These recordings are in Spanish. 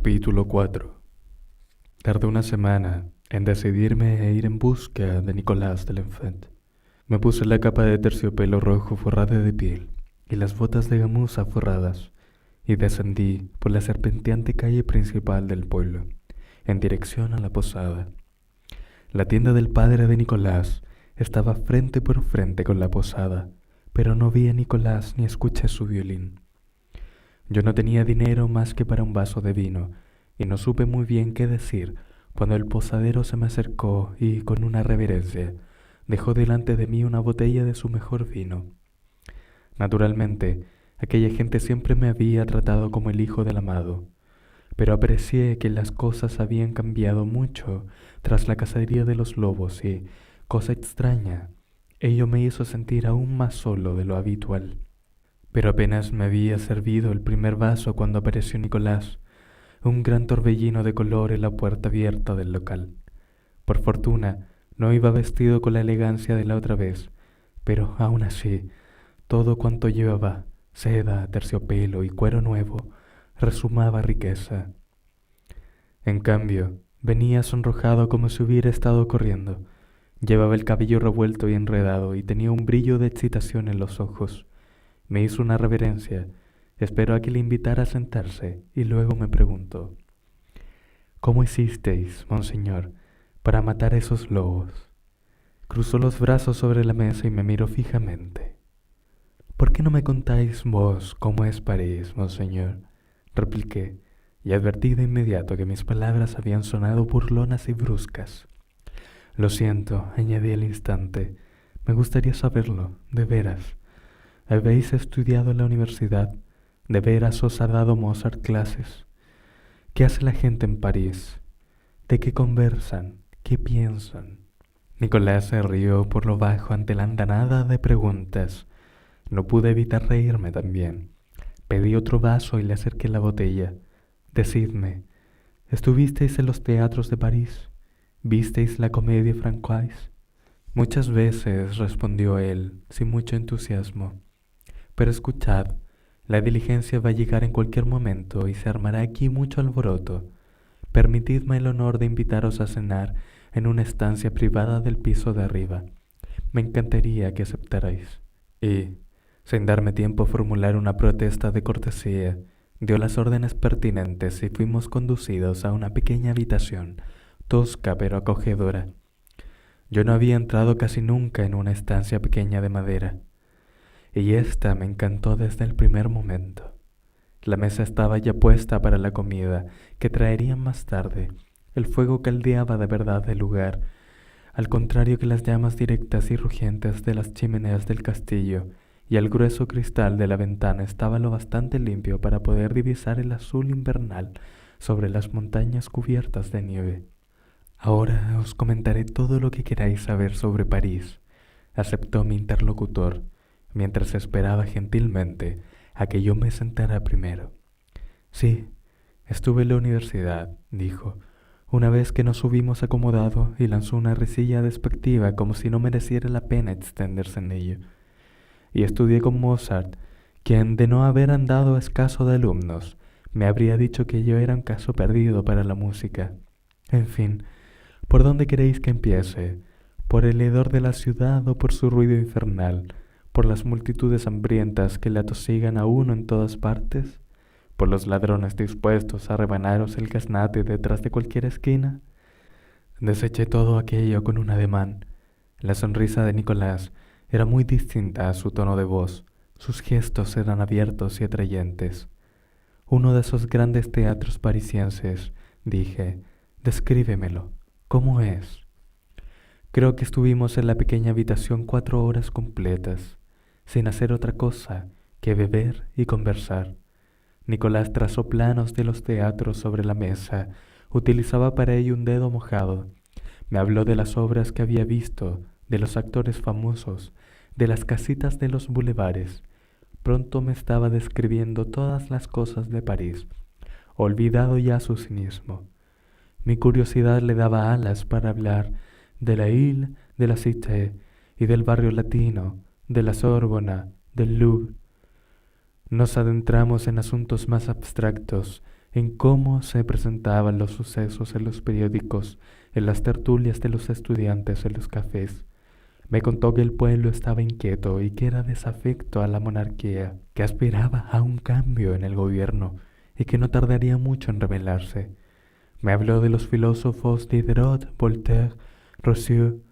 Capítulo 4. Tardé una semana en decidirme a ir en busca de Nicolás de l'Enfant. Me puse la capa de terciopelo rojo forrada de piel y las botas de gamuza forradas y descendí por la serpenteante calle principal del pueblo, en dirección a la posada. La tienda del padre de Nicolás estaba frente por frente con la posada, pero no vi a Nicolás ni escuché su violín. Yo no tenía dinero más que para un vaso de vino, y no supe muy bien qué decir cuando el posadero se me acercó y, con una reverencia, dejó delante de mí una botella de su mejor vino. Naturalmente, aquella gente siempre me había tratado como el hijo del amado, pero aprecié que las cosas habían cambiado mucho tras la cacería de los lobos y, cosa extraña, ello me hizo sentir aún más solo de lo habitual. Pero apenas me había servido el primer vaso cuando apareció Nicolás, un gran torbellino de color en la puerta abierta del local. Por fortuna, no iba vestido con la elegancia de la otra vez, pero aún así, todo cuanto llevaba, seda, terciopelo y cuero nuevo, resumaba riqueza. En cambio, venía sonrojado como si hubiera estado corriendo. Llevaba el cabello revuelto y enredado y tenía un brillo de excitación en los ojos. Me hizo una reverencia, esperó a que le invitara a sentarse y luego me preguntó: ¿Cómo hicisteis, monseñor, para matar a esos lobos? Cruzó los brazos sobre la mesa y me miró fijamente. ¿Por qué no me contáis vos cómo es París, monseñor? Repliqué, y advertí de inmediato que mis palabras habían sonado burlonas y bruscas. Lo siento, añadí al instante, me gustaría saberlo, de veras. ¿Habéis estudiado en la universidad? ¿De veras os ha dado Mozart clases? ¿Qué hace la gente en París? ¿De qué conversan? ¿Qué piensan? Nicolás se rió por lo bajo ante la andanada de preguntas. No pude evitar reírme también. Pedí otro vaso y le acerqué la botella. Decidme, ¿estuvisteis en los teatros de París? ¿Visteis la comedia Francoise? Muchas veces, respondió él, sin mucho entusiasmo. Pero escuchad, la diligencia va a llegar en cualquier momento y se armará aquí mucho alboroto. Permitidme el honor de invitaros a cenar en una estancia privada del piso de arriba. Me encantaría que aceptarais. Y, sin darme tiempo a formular una protesta de cortesía, dio las órdenes pertinentes y fuimos conducidos a una pequeña habitación, tosca pero acogedora. Yo no había entrado casi nunca en una estancia pequeña de madera, y esta me encantó desde el primer momento. La mesa estaba ya puesta para la comida, que traerían más tarde. El fuego caldeaba de verdad el lugar, al contrario que las llamas directas y rugientes de las chimeneas del castillo, y el grueso cristal de la ventana estaba lo bastante limpio para poder divisar el azul invernal sobre las montañas cubiertas de nieve. Ahora os comentaré todo lo que queráis saber sobre París, aceptó mi interlocutor, mientras esperaba gentilmente a que yo me sentara primero. Sí, estuve en la universidad, dijo, una vez que nos hubimos acomodado, y lanzó una risilla despectiva como si no mereciera la pena extenderse en ello. Y estudié con Mozart, quien, de no haber andado escaso de alumnos, me habría dicho que yo era un caso perdido para la música. En fin, ¿por dónde queréis que empiece? ¿Por el hedor de la ciudad o por su ruido infernal? ¿Por las multitudes hambrientas que le atosigan a uno en todas partes? ¿Por los ladrones dispuestos a rebanaros el gaznate detrás de cualquier esquina? Deseché todo aquello con un ademán. La sonrisa de Nicolás era muy distinta a su tono de voz. Sus gestos eran abiertos y atrayentes. Uno de esos grandes teatros parisienses, dije, descríbemelo. ¿Cómo es? Creo que estuvimos en la pequeña habitación 4 horas completas, sin hacer otra cosa que beber y conversar. Nicolás trazó planos de los teatros sobre la mesa, utilizaba para ello un dedo mojado. Me habló de las obras que había visto, de los actores famosos, de las casitas de los bulevares. Pronto me estaba describiendo todas las cosas de París, olvidado ya su cinismo. Mi curiosidad le daba alas para hablar de la Ile de la Cité y del barrio latino, de la Sorbona, del Louvre. Nos adentramos en asuntos más abstractos en cómo se presentaban los sucesos en los periódicos, en las tertulias de los estudiantes, en los cafés. Me contó que el pueblo estaba inquieto y que era desafecto a la monarquía, que aspiraba a un cambio en el gobierno y que no tardaría mucho en rebelarse. Me habló de los filósofos Diderot, Voltaire, Rousseau.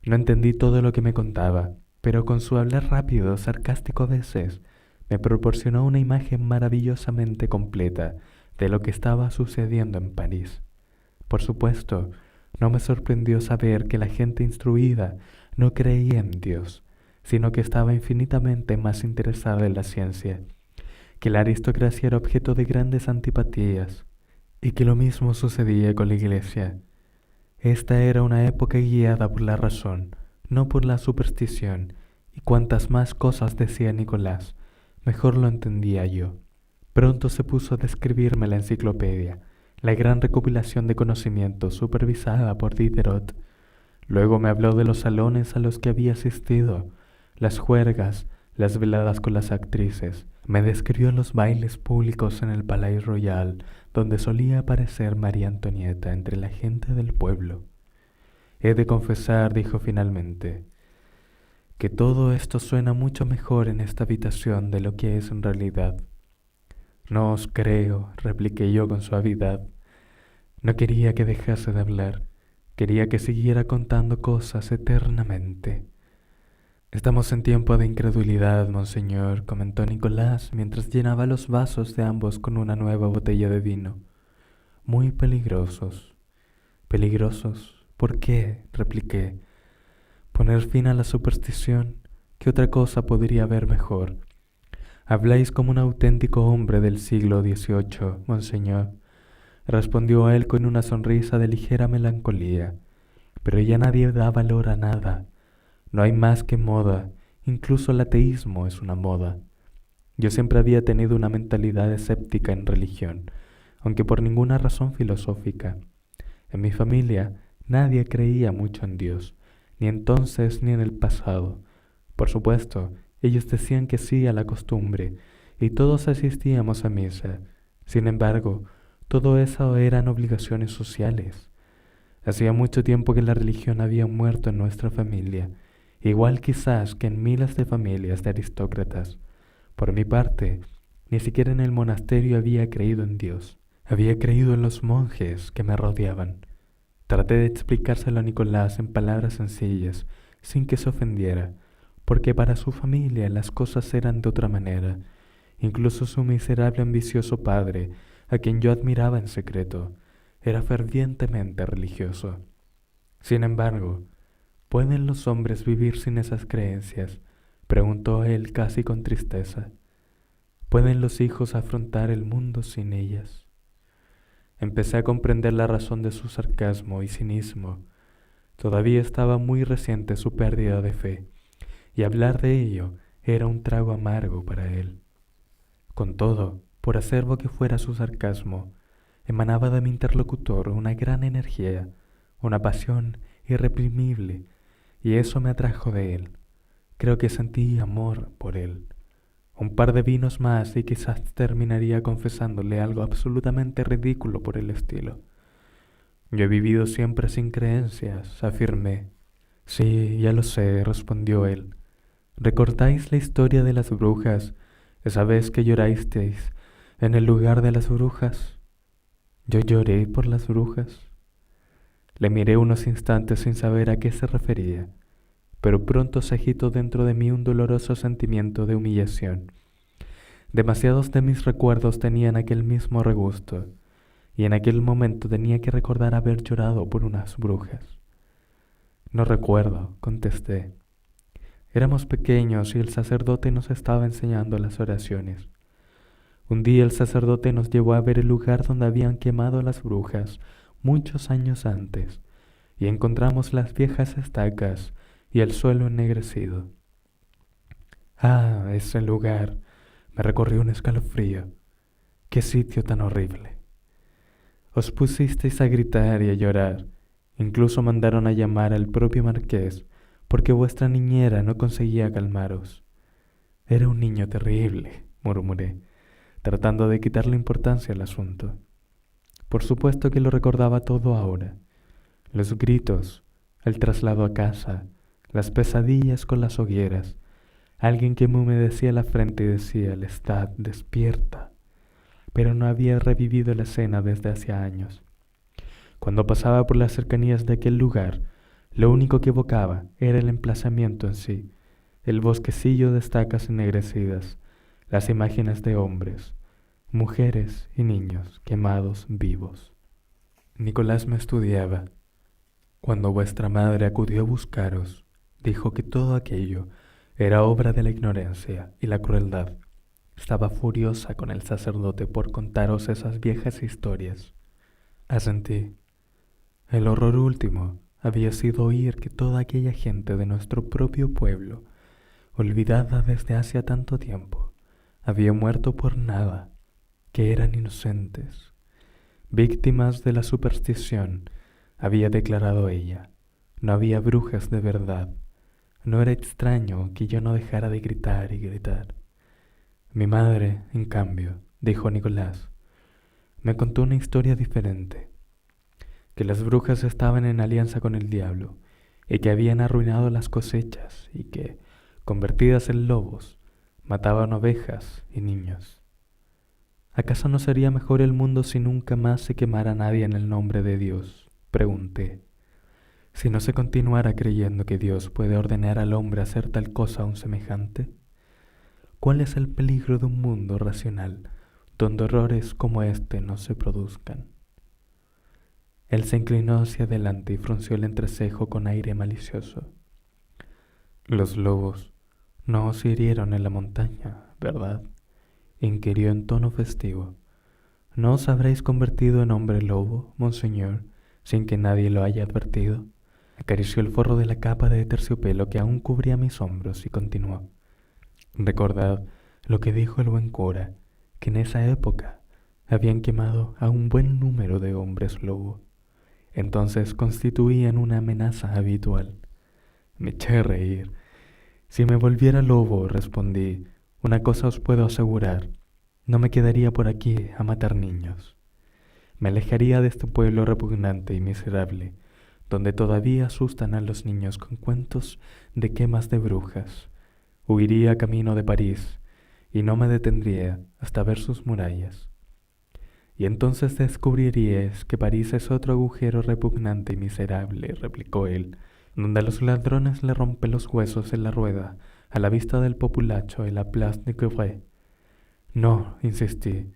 No entendí todo lo que me contaba, pero con su hablar rápido, sarcástico a veces, me proporcionó una imagen maravillosamente completa de lo que estaba sucediendo en París. Por supuesto, no me sorprendió saber que la gente instruida no creía en Dios, sino que estaba infinitamente más interesada en la ciencia, que la aristocracia era objeto de grandes antipatías, y que lo mismo sucedía con la Iglesia. Esta era una época guiada por la razón, no por la superstición, y cuantas más cosas decía Nicolás, mejor lo entendía yo. Pronto se puso a describirme la enciclopedia, la gran recopilación de conocimientos supervisada por Diderot. Luego me habló de los salones a los que había asistido, las juergas, las veladas con las actrices. Me describió los bailes públicos en el Palais Royal, donde solía aparecer María Antonieta entre la gente del pueblo. He de confesar, dijo finalmente, que todo esto suena mucho mejor en esta habitación de lo que es en realidad. No os creo, repliqué yo con suavidad. No quería que dejase de hablar, quería que siguiera contando cosas eternamente. Estamos en tiempo de incredulidad, monseñor, comentó Nicolás mientras llenaba los vasos de ambos con una nueva botella de vino. Muy peligrosos. ¿Peligrosos? ¿Por qué? Repliqué. Poner fin a la superstición. ¿Qué otra cosa podría haber mejor? Habláis como un auténtico hombre del siglo XVIII, monseñor, respondió él con una sonrisa de ligera melancolía. Pero ya nadie da valor a nada. No hay más que moda, incluso el ateísmo es una moda. Yo siempre había tenido una mentalidad escéptica en religión, aunque por ninguna razón filosófica. En mi familia nadie creía mucho en Dios, ni entonces ni en el pasado. Por supuesto, ellos decían que sí a la costumbre, y todos asistíamos a misa. Sin embargo, todo eso eran obligaciones sociales. Hacía mucho tiempo que la religión había muerto en nuestra familia, igual quizás que en miles de familias de aristócratas. Por mi parte, ni siquiera en el monasterio había creído en Dios. Había creído en los monjes que me rodeaban. Traté de explicárselo a Nicolás en palabras sencillas, sin que se ofendiera, porque para su familia las cosas eran de otra manera. Incluso su miserable ambicioso padre, a quien yo admiraba en secreto, era fervientemente religioso. Sin embargo, ¿pueden los hombres vivir sin esas creencias?, preguntó él casi con tristeza. ¿Pueden los hijos afrontar el mundo sin ellas? Empecé a comprender la razón de su sarcasmo y cinismo. Todavía estaba muy reciente su pérdida de fe, y hablar de ello era un trago amargo para él. Con todo, por acerbo que fuera su sarcasmo, emanaba de mi interlocutor una gran energía, una pasión irreprimible, y eso me atrajo de él. Creo que sentí amor por él. Un par de vinos más y quizás terminaría confesándole algo absolutamente ridículo por el estilo. Yo he vivido siempre sin creencias, afirmé. Sí, ya lo sé, respondió él. ¿Recordáis la historia de las brujas, esa vez que llorasteis en el lugar de las brujas? ¿Yo lloré por las brujas? Le miré unos instantes sin saber a qué se refería, pero pronto se agitó dentro de mí un doloroso sentimiento de humillación. Demasiados de mis recuerdos tenían aquel mismo regusto, y en aquel momento tenía que recordar haber llorado por unas brujas. No recuerdo, contesté. Éramos pequeños y el sacerdote nos estaba enseñando las oraciones. Un día el sacerdote nos llevó a ver el lugar donde habían quemado a las brujas muchos años antes, y encontramos las viejas estacas y el suelo ennegrecido. Ah, ese lugar, me recorrió un escalofrío. ¡Qué sitio tan horrible! Os pusisteis a gritar y a llorar, incluso mandaron a llamar al propio marqués, porque vuestra niñera no conseguía calmaros. Era un niño terrible, murmuré. tratando de quitarle importancia al asunto. Por supuesto que lo recordaba todo ahora. Los gritos, el traslado a casa, las pesadillas con las hogueras, alguien que me humedecía la frente y decía: Lestat, despierta. Pero no había revivido la escena desde hacía años. Cuando pasaba por las cercanías de aquel lugar, lo único que evocaba era el emplazamiento en sí, el bosquecillo de estacas ennegrecidas, las imágenes de hombres, mujeres y niños quemados vivos. Nicolás me estudiaba. Cuando vuestra madre acudió a buscaros, dijo que todo aquello era obra de la ignorancia y la crueldad. Estaba furiosa con el sacerdote por contaros esas viejas historias. Asentí. El horror último había sido oír que toda aquella gente de nuestro propio pueblo, olvidada desde hacía tanto tiempo, había muerto por nada, que eran inocentes, víctimas de la superstición, había declarado ella. No había brujas de verdad. No era extraño que yo no dejara de gritar y gritar. Mi madre, en cambio, dijo Nicolás, me contó una historia diferente, que las brujas estaban en alianza con el diablo y que habían arruinado las cosechas y que, convertidas en lobos, mataban ovejas y niños. ¿Acaso no sería mejor el mundo si nunca más se quemara nadie en el nombre de Dios?, pregunté. Si no se continuara creyendo que Dios puede ordenar al hombre hacer tal cosa a un semejante. ¿Cuál es el peligro de un mundo racional donde horrores como este no se produzcan? Él se inclinó hacia adelante y frunció el entrecejo con aire malicioso. Los lobos no os hirieron en la montaña, ¿verdad?, inquirió en tono festivo. ¿No os habréis convertido en hombre lobo, monseñor, sin que nadie lo haya advertido? Acarició el forro de la capa de terciopelo que aún cubría mis hombros y continuó. Recordad lo que dijo el buen cura, que en esa época habían quemado a un buen número de hombres lobo. Entonces constituían una amenaza habitual. Me eché a reír. Si me volviera lobo, respondí, una cosa os puedo asegurar, no me quedaría por aquí a matar niños. Me alejaría de este pueblo repugnante y miserable, donde todavía asustan a los niños con cuentos de quemas de brujas. Huiría camino de París y no me detendría hasta ver sus murallas. Y entonces descubriríais que París es otro agujero repugnante y miserable, replicó él, donde a los ladrones le rompen los huesos en la rueda a la vista del populacho en la Place de Grève. No, insistí,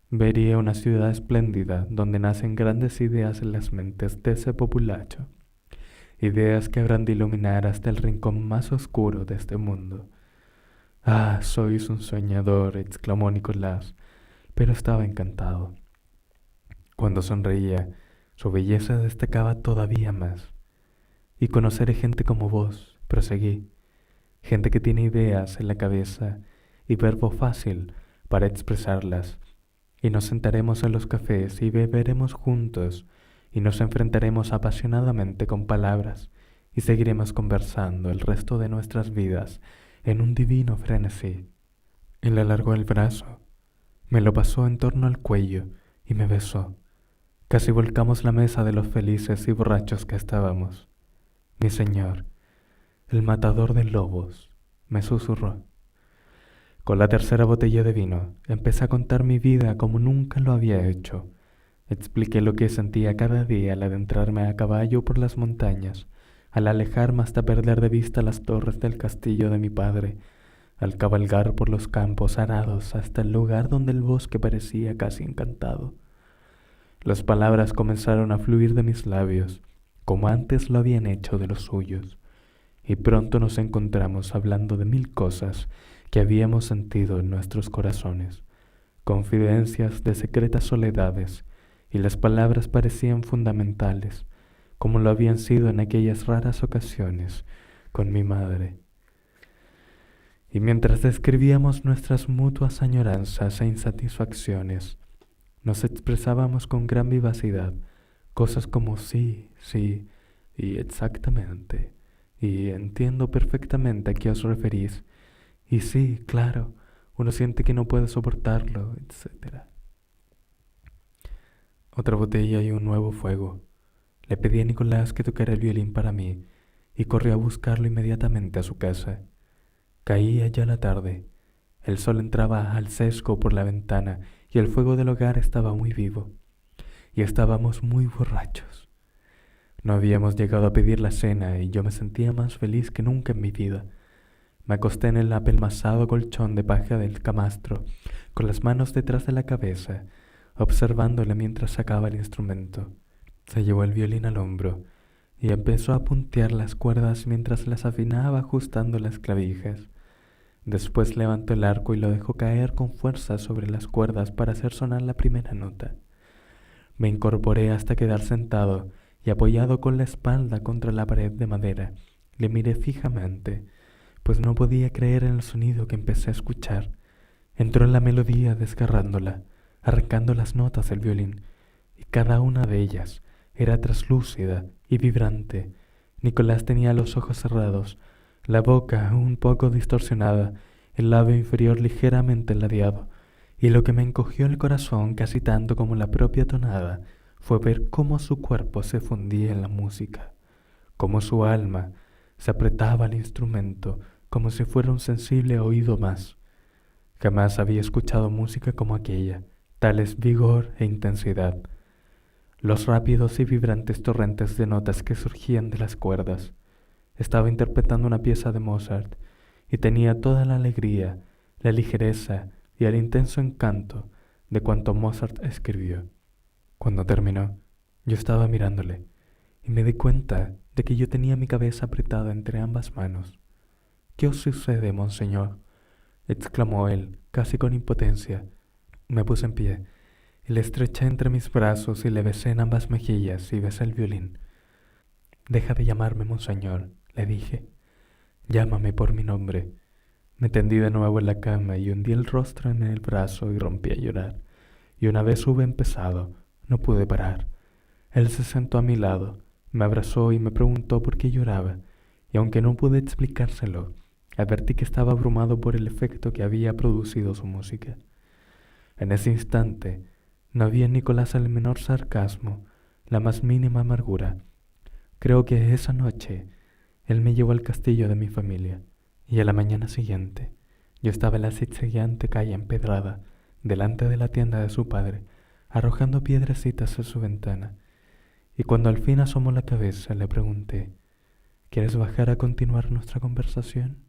vería una ciudad espléndida donde nacen grandes ideas en las mentes de ese populacho, ideas que habrán de iluminar hasta el rincón más oscuro de este mundo. Ah, sois un soñador, exclamó Nicolás, pero estaba encantado. Cuando sonreía, su belleza destacaba todavía más. Y conoceré gente como vos, proseguí, gente que tiene ideas en la cabeza y verbo fácil para expresarlas, y nos sentaremos en los cafés y beberemos juntos, y nos enfrentaremos apasionadamente con palabras, y seguiremos conversando el resto de nuestras vidas en un divino frenesí. Él alargó el brazo, me lo pasó en torno al cuello y me besó. Casi volcamos la mesa de los felices y borrachos que estábamos. Mi señor, el matador de lobos, me susurró. Con la tercera botella de vino, empecé a contar mi vida como nunca lo había hecho. Expliqué lo que sentía cada día al adentrarme a caballo por las montañas, al alejarme hasta perder de vista las torres del castillo de mi padre, al cabalgar por los campos arados hasta el lugar donde el bosque parecía casi encantado. Las palabras comenzaron a fluir de mis labios, como antes lo habían hecho de los suyos, y pronto nos encontramos hablando de mil cosas que habíamos sentido en nuestros corazones, confidencias de secretas soledades, y las palabras parecían fundamentales, como lo habían sido en aquellas raras ocasiones con mi madre. Y mientras describíamos nuestras mutuas añoranzas e insatisfacciones, nos expresábamos con gran vivacidad cosas como sí, sí, y exactamente, y entiendo perfectamente a qué os referís, y sí, claro, Uno siente que no puede soportarlo, etc. Otra botella y un nuevo fuego. Le pedí a Nicolás que tocara el violín para mí y corrí a buscarlo inmediatamente a su casa. Caía ya la tarde. El sol entraba al sesgo por la ventana y el fuego del hogar estaba muy vivo. Y estábamos muy borrachos. No habíamos llegado a pedir la cena y yo me sentía más feliz que nunca en mi vida. Me acosté en el apelmazado colchón de paja del camastro, con las manos detrás de la cabeza, observándole mientras sacaba el instrumento. Se llevó el violín al hombro y empezó a puntear las cuerdas mientras las afinaba ajustando las clavijas. Después levantó el arco y lo dejó caer con fuerza sobre las cuerdas para hacer sonar la primera nota. Me incorporé hasta quedar sentado y apoyado con la espalda contra la pared de madera. Le miré fijamente, pues no podía creer en el sonido que empecé a escuchar. Entró en la melodía desgarrándola, arrancando las notas del violín, y cada una de ellas era traslúcida y vibrante. Nicolás tenía los ojos cerrados, la boca un poco distorsionada, el labio inferior ligeramente ladeado, y lo que me encogió el corazón casi tanto como la propia tonada fue ver cómo su cuerpo se fundía en la música, cómo su alma se apretaba al instrumento como si fuera un sensible oído más. Jamás había escuchado música como aquella, tales vigor e intensidad. Los rápidos y vibrantes torrentes de notas que surgían de las cuerdas. Estaba interpretando una pieza de Mozart y tenía toda la alegría, la ligereza y el intenso encanto de cuanto Mozart escribió. Cuando terminó, yo estaba mirándole y me di cuenta de que yo tenía mi cabeza apretada entre ambas manos. «¿Qué os sucede, monseñor?», exclamó él, casi con impotencia. Me puse en pie y le estreché entre mis brazos y le besé en ambas mejillas y besé el violín. «Deja de llamarme monseñor», le dije. «Llámame por mi nombre». Me tendí de nuevo en la cama y hundí el rostro en el brazo y rompí a llorar. Y una vez hube empezado, no pude parar. Él se sentó a mi lado, me abrazó y me preguntó por qué lloraba, y aunque no pude explicárselo, advertí que estaba abrumado por el efecto que había producido su música. En ese instante no había en Nicolás el menor sarcasmo, la más mínima amargura. Creo que esa noche él me llevó al castillo de mi familia, y a la mañana siguiente yo estaba en la zigzagueante calle empedrada, delante de la tienda de su padre, arrojando piedrecitas a su ventana, y cuando al fin asomó la cabeza le pregunté: «¿Quieres bajar a continuar nuestra conversación?».